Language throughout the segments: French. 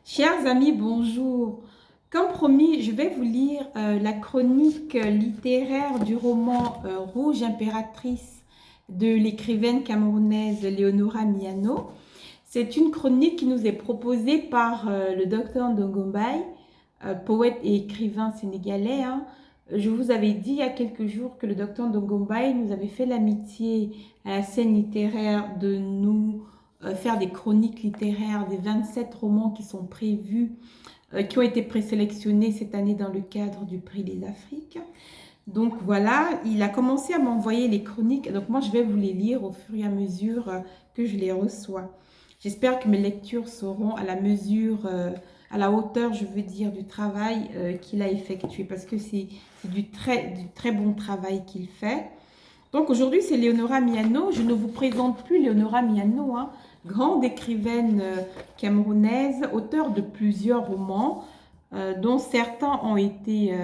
Chers amis, bonjour. Comme promis, je vais vous lire la chronique littéraire du roman Rouge impératrice de l'écrivaine camerounaise Léonora Miano. C'est une chronique qui nous est proposée par le docteur Ndongombay, poète et écrivain sénégalais, hein. Je vous avais dit il y a quelques jours que le docteur Ndongombay nous avait fait l'amitié à la scène littéraire de nous faire des chroniques littéraires des 27 romans qui sont prévus, qui ont été présélectionnés cette année dans le cadre du Prix des Afriques. Donc voilà, il a commencé à m'envoyer les chroniques. Donc moi, je vais vous les lire au fur et à mesure que je les reçois. J'espère que mes lectures seront à la mesure, à la hauteur, je veux dire, du travail qu'il a effectué. Parce que c'est du très bon travail qu'il fait. Donc aujourd'hui, c'est Léonora Miano. Je ne vous présente plus Léonora Miano, hein, grande écrivaine camerounaise, auteure de plusieurs romans, dont certains ont été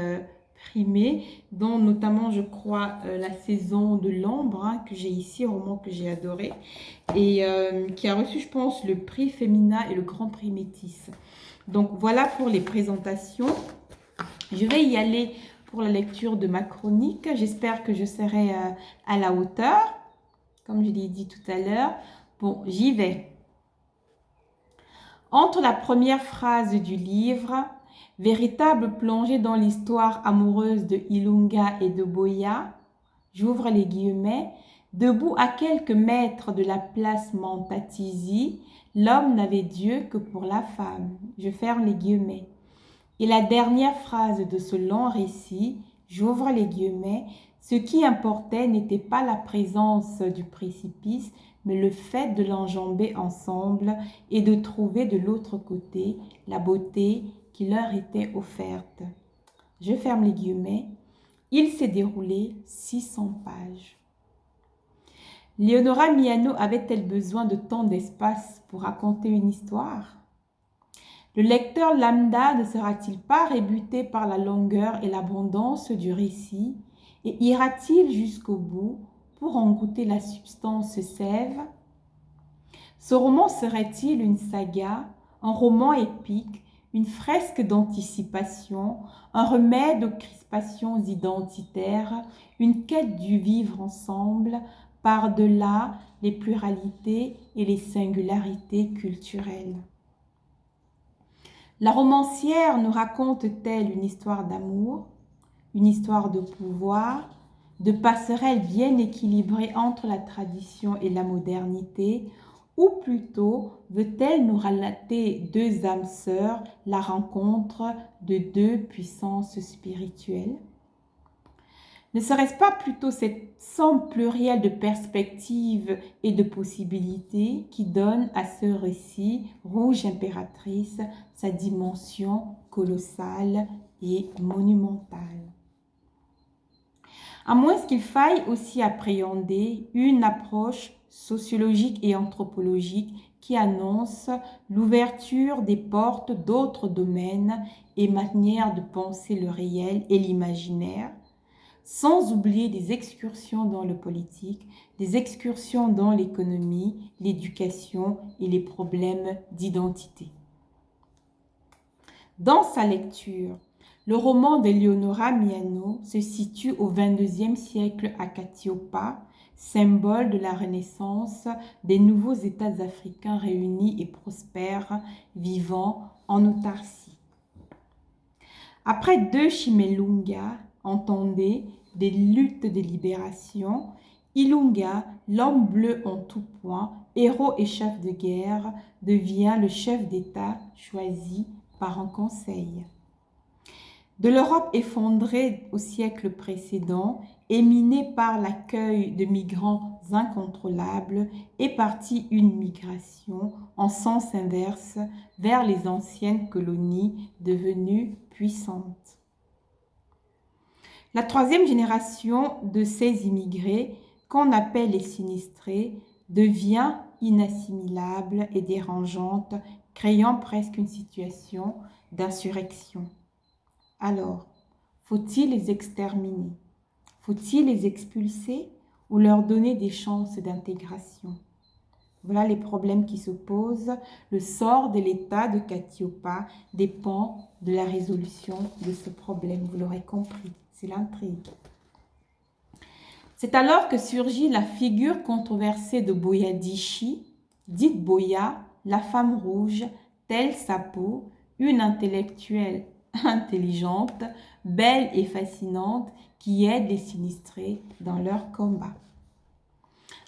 primés, dont notamment, je crois, La saison de l'ombre, hein, que j'ai ici, un roman que j'ai adoré, et qui a reçu, je pense, le prix Femina et le grand prix Métis. Donc voilà pour les présentations. Je vais y aller pour la lecture de ma chronique. J'espère que je serai à la hauteur, comme je l'ai dit tout à l'heure. Bon, j'y vais. Entre la première phrase du livre, véritable plongée dans l'histoire amoureuse de Ilunga et de Boya, j'ouvre les guillemets, debout à quelques mètres de la place Mantatizi, l'homme n'avait Dieu que pour la femme. Je ferme les guillemets. Et la dernière phrase de ce long récit, j'ouvre les guillemets, ce qui importait n'était pas la présence du précipice, mais le fait de l'enjamber ensemble et de trouver de l'autre côté la beauté qui leur était offerte. Je ferme les guillemets. Il s'est déroulé 600 pages. Léonora Miano avait-elle besoin de tant d'espace pour raconter une histoire ? Le lecteur lambda ne sera-t-il pas rebuté par la longueur et l'abondance du récit et ira-t-il jusqu'au bout pour en goûter la substance sève? Ce roman serait-il une saga, un roman épique, une fresque d'anticipation, un remède aux crispations identitaires, une quête du vivre ensemble par-delà les pluralités et les singularités culturelles? La romancière nous raconte-t-elle une histoire d'amour, une histoire de pouvoir, de passerelle bien équilibrée entre la tradition et la modernité, ou plutôt veut-elle nous relater deux âmes sœurs, la rencontre de deux puissances spirituelles? Ne serait-ce pas plutôt cette somme plurielle de perspectives et de possibilités qui donne à ce récit Rouge impératrice sa dimension colossale et monumentale? À moins qu'il faille aussi appréhender une approche sociologique et anthropologique qui annonce l'ouverture des portes d'autres domaines et manières de penser le réel et l'imaginaire, sans oublier des excursions dans le politique, des excursions dans l'économie, l'éducation et les problèmes d'identité. Dans sa lecture, le roman de Léonora Miano se situe au XXIe siècle à Katiopa, symbole de la renaissance des nouveaux États africains réunis et prospères, vivant en autarcie. Après deux Chimelunga, entendez, des luttes de libération, Ilunga, l'homme bleu en tout point, héros et chef de guerre, devient le chef d'État choisi par un conseil. De l'Europe effondrée au siècle précédent et minée par l'accueil de migrants incontrôlables, est partie une migration en sens inverse vers les anciennes colonies devenues puissantes. La troisième génération de ces immigrés, qu'on appelle les sinistrés, devient inassimilable et dérangeante, créant presque une situation d'insurrection. Alors, faut-il les exterminer? Faut-il les expulser ou leur donner des chances d'intégration? Voilà les problèmes qui se posent. Le sort de l'état de Katiopa dépend de la résolution de ce problème. Vous l'aurez compris, c'est l'intrigue. C'est alors que surgit la figure controversée de Boyadishi, dite Boya, la femme rouge, telle sa peau, une intellectuelle intelligente, belle et fascinante, qui aide les sinistrés dans leur combat.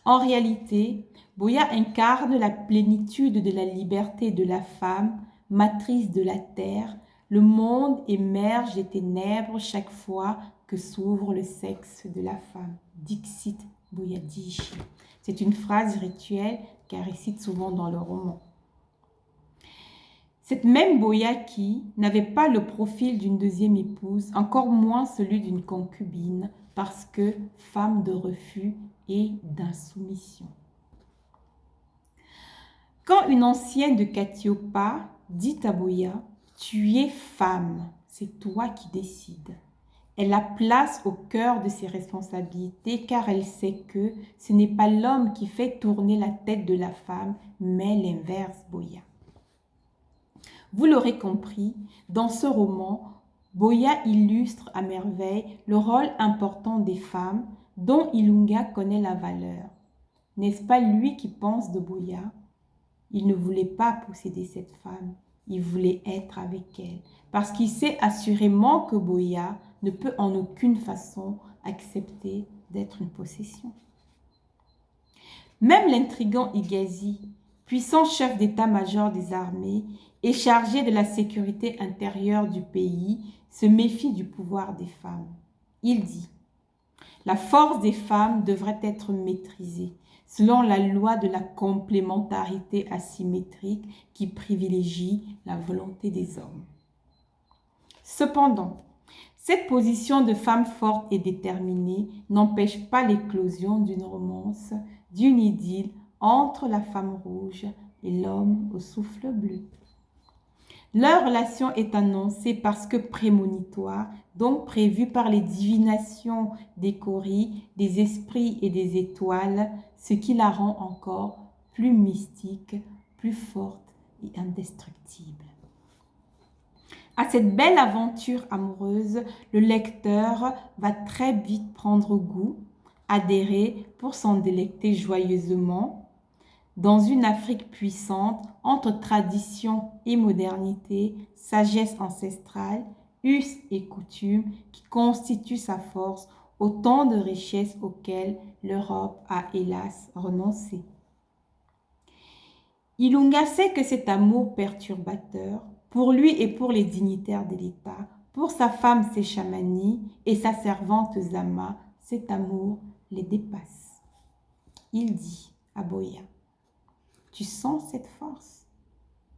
En réalité, Boya incarne la plénitude de la liberté de la femme, matrice de la terre. Le monde émerge des ténèbres chaque fois que s'ouvre le sexe de la femme. Dixit Boyadishi. C'est une phrase rituelle qu'elle récite souvent dans le roman. Cette même Boya qui n'avait pas le profil d'une deuxième épouse, encore moins celui d'une concubine, parce que femme de refus et d'insoumission. Quand une ancienne de Katiopa dit à Boya, « Tu es femme, c'est toi qui décides », elle la place au cœur de ses responsabilités car elle sait que ce n'est pas l'homme qui fait tourner la tête de la femme, mais l'inverse, Boya. Vous l'aurez compris, dans ce roman, Boya illustre à merveille le rôle important des femmes dont Ilunga connaît la valeur. N'est-ce pas lui qui pense de Boya? Il ne voulait pas posséder cette femme, il voulait être avec elle, parce qu'il sait assurément que Boya ne peut en aucune façon accepter d'être une possession. Même l'intrigant Igazi, puissant chef d'état-major des armées et chargé de la sécurité intérieure du pays, se méfie du pouvoir des femmes. Il dit « La force des femmes devrait être maîtrisée selon la loi de la complémentarité asymétrique qui privilégie la volonté des hommes. » Cependant, cette position de femme forte et déterminée n'empêche pas l'éclosion d'une romance, d'une idylle entre la femme rouge et l'homme au souffle bleu. Leur relation est annoncée parce que prémonitoire, donc prévue par les divinations des Coris, des esprits et des étoiles, ce qui la rend encore plus mystique, plus forte et indestructible. À cette belle aventure amoureuse, le lecteur va très vite prendre goût, adhérer pour s'en délecter joyeusement, dans une Afrique puissante, entre tradition et modernité, sagesse ancestrale, us et coutumes qui constituent sa force, autant de richesses auxquelles l'Europe a hélas renoncé. Ilunga sait que cet amour perturbateur, pour lui et pour les dignitaires de l'État, pour sa femme Sechamani et sa servante Zama, cet amour les dépasse. Il dit à Boya, « Tu sens cette force,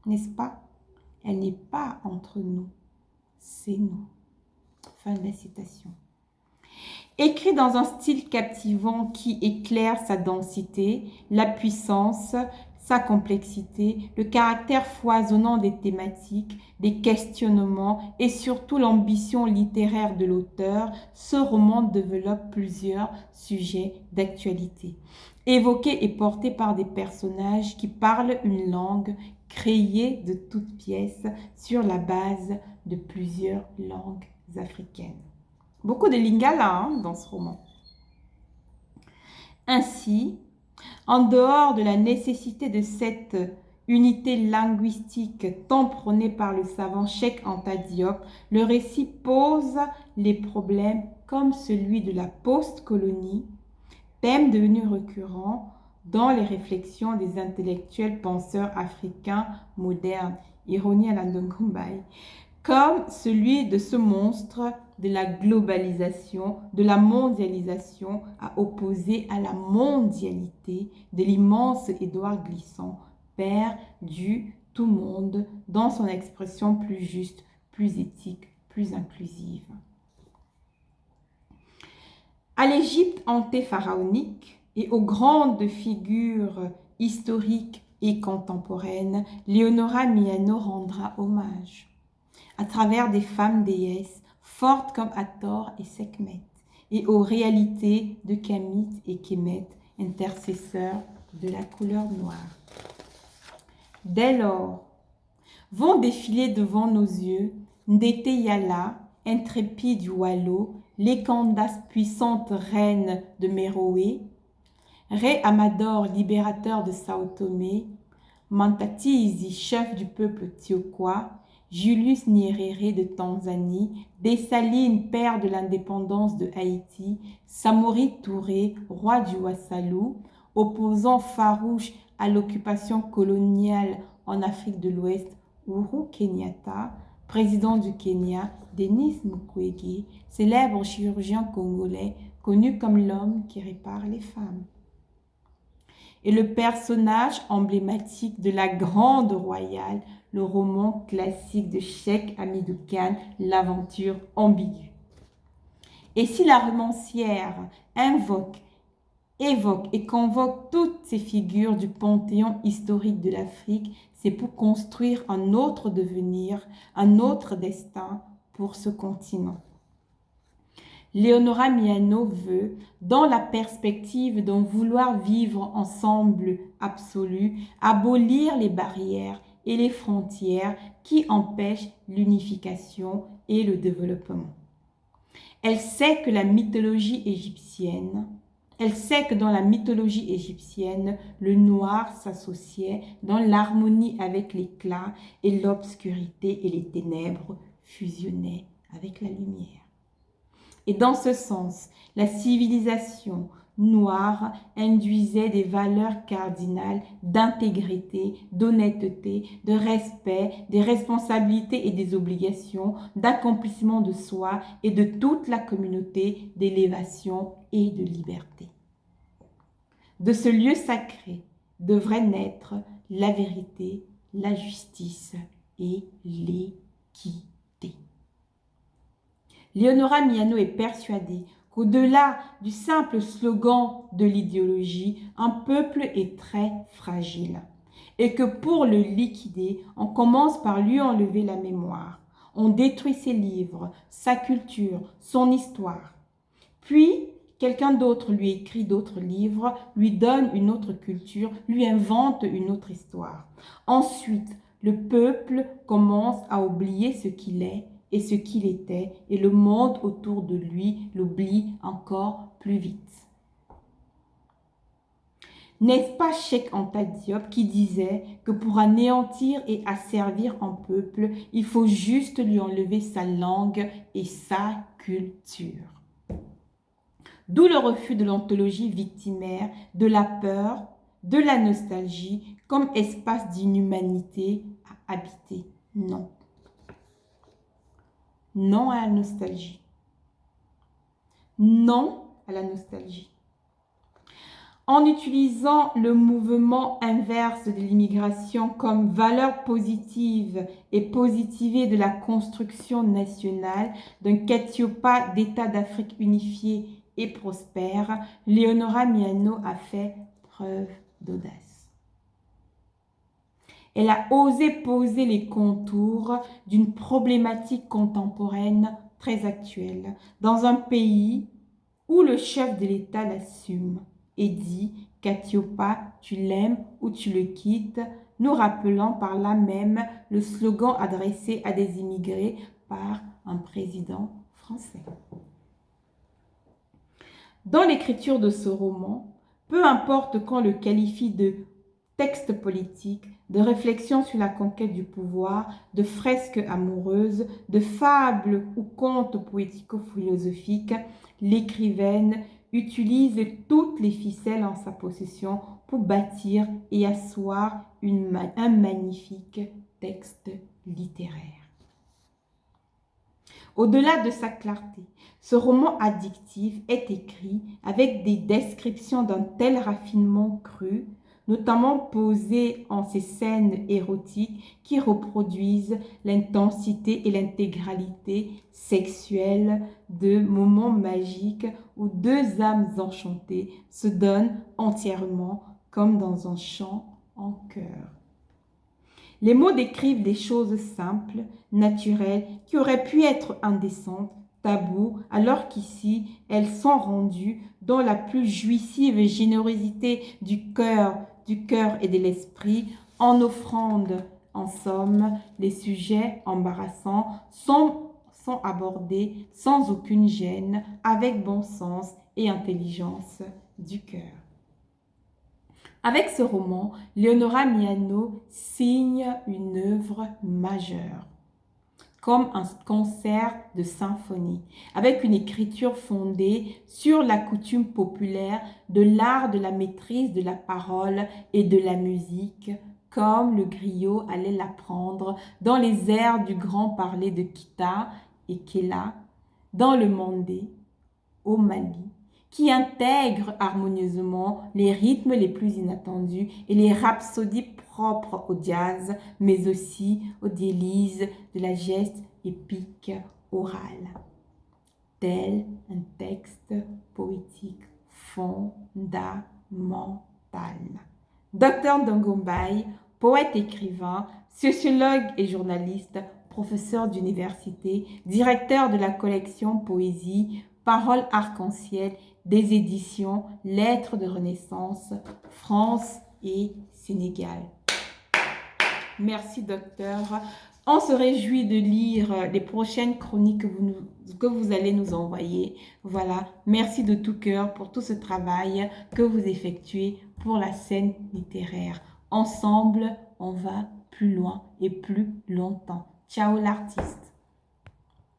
n'est-ce pas? Elle n'est pas entre nous, c'est nous. » Fin de la citation. Écrit dans un style captivant qui éclaire sa densité, la puissance, sa complexité, le caractère foisonnant des thématiques, des questionnements et surtout l'ambition littéraire de l'auteur, ce roman développe plusieurs sujets d'actualité, évoqués et portés par des personnages qui parlent une langue créée de toutes pièces sur la base de plusieurs langues africaines. Beaucoup de lingala dans ce roman. Ainsi, en dehors de la nécessité de cette unité linguistique tant prônée par le savant Cheikh Anta Diop, le récit pose les problèmes comme celui de la post-colonie, thème devenu récurrent dans les réflexions des intellectuels penseurs africains modernes, ironie à la Ndongombay, comme celui de ce monstre de la globalisation, de la mondialisation, à opposer à la mondialité de l'immense Édouard Glissant, père du tout monde, dans son expression plus juste, plus éthique, plus inclusive. À l'Égypte antépharaonique et aux grandes figures historiques et contemporaines, Leonora Miano rendra hommage à travers des femmes déesses fortes comme Hathor et Sekhmet, et aux réalités de Kamit et Kemet, intercesseurs de la couleur noire. Dès lors, vont défiler devant nos yeux Ndete Yala, intrépide Wallo, les Candace, puissante reine de Méroé, Ré Amador, libérateur de Sao Tomé, Mantatizi, chef du peuple Tiokoa, Julius Nyerere de Tanzanie, Dessalines, père de l'indépendance de Haïti, Samori Touré, roi du Wassalou, opposant farouche à l'occupation coloniale en Afrique de l'Ouest, Uhuru Kenyatta, président du Kenya, Denis Mukwege, célèbre chirurgien congolais connu comme l'homme qui répare les femmes. Et le personnage emblématique de la Grande Royale, le roman classique de Cheikh Hamidou Kane, L'aventure ambiguë. Et si la romancière évoque et convoque toutes ces figures du panthéon historique de l'Afrique, c'est pour construire un autre devenir, un autre destin pour ce continent. Léonora Miano veut, dans la perspective d'un vouloir vivre ensemble absolu, abolir les barrières et les frontières qui empêchent l'unification et le développement. Elle sait que dans la mythologie égyptienne, le noir s'associait dans l'harmonie avec l'éclat et l'obscurité et les ténèbres fusionnaient avec la lumière. Et dans ce sens, la civilisation noire induisait des valeurs cardinales d'intégrité, d'honnêteté, de respect, des responsabilités et des obligations, d'accomplissement de soi et de toute la communauté, d'élévation et de liberté. De ce lieu sacré devrait naître la vérité, la justice et l'équité. Léonora Miano est persuadée qu'au-delà du simple slogan de l'idéologie, un peuple est très fragile et que pour le liquider, on commence par lui enlever la mémoire. On détruit ses livres, sa culture, son histoire. Puis, quelqu'un d'autre lui écrit d'autres livres, lui donne une autre culture, lui invente une autre histoire. Ensuite, le peuple commence à oublier ce qu'il est et ce qu'il était, et le monde autour de lui l'oublie encore plus vite. N'est-ce pas Cheikh Anta Diop qui disait que pour anéantir et asservir un peuple, il faut juste lui enlever sa langue et sa culture? D'où le refus de l'ontologie victimaire, de la peur, de la nostalgie comme espace d'inhumanité à habiter. Non. Non à la nostalgie. Non à la nostalgie. En utilisant le mouvement inverse de l'immigration comme valeur positive et positivée de la construction nationale d'un Ketiopa d'État d'Afrique unifié et prospère, Léonora Miano a fait preuve d'audace. Elle a osé poser les contours d'une problématique contemporaine très actuelle, dans un pays où le chef de l'État l'assume et dit « Ketiopa, tu l'aimes ou tu le quittes », nous rappelant par là même le slogan adressé à des immigrés par un président français. Dans l'écriture de ce roman, peu importe qu'on le qualifie de texte politique, de réflexion sur la conquête du pouvoir, de fresque amoureuse, de fable ou conte poético-philosophique, l'écrivaine utilise toutes les ficelles en sa possession pour bâtir et asseoir un magnifique texte littéraire. Au-delà de sa clarté, ce roman addictif est écrit avec des descriptions d'un tel raffinement cru, notamment posées en ces scènes érotiques qui reproduisent l'intensité et l'intégralité sexuelle de moments magiques où deux âmes enchantées se donnent entièrement comme dans un chant en chœur. Les mots décrivent des choses simples, naturelles, qui auraient pu être indécentes, tabous, alors qu'ici, elles sont rendues dans la plus jouissive générosité du cœur et de l'esprit, en offrande. En somme, les sujets embarrassants sont abordés sans aucune gêne, avec bon sens et intelligence du cœur. Avec ce roman, Leonora Miano signe une œuvre majeure, comme un concert de symphonie, avec une écriture fondée sur la coutume populaire de l'art de la maîtrise de la parole et de la musique, comme le griot allait l'apprendre dans les airs du grand parler de Kita et Kela, dans le Mandé, au Mali, qui intègre harmonieusement les rythmes les plus inattendus et les rhapsodies propres au jazz, mais aussi aux délices de la geste épique orale. Tel un texte poétique fondamental. Dr Ndongo-Mbaye, poète écrivain, sociologue et journaliste, professeur d'université, directeur de la collection Poésie, Paroles arc-en-ciel des éditions Lettres de Renaissance, France et Sénégal. Merci, docteur. On se réjouit de lire les prochaines chroniques que vous allez nous envoyer. Voilà, merci de tout cœur pour tout ce travail que vous effectuez pour la scène littéraire. Ensemble, on va plus loin et plus longtemps. Ciao l'artiste.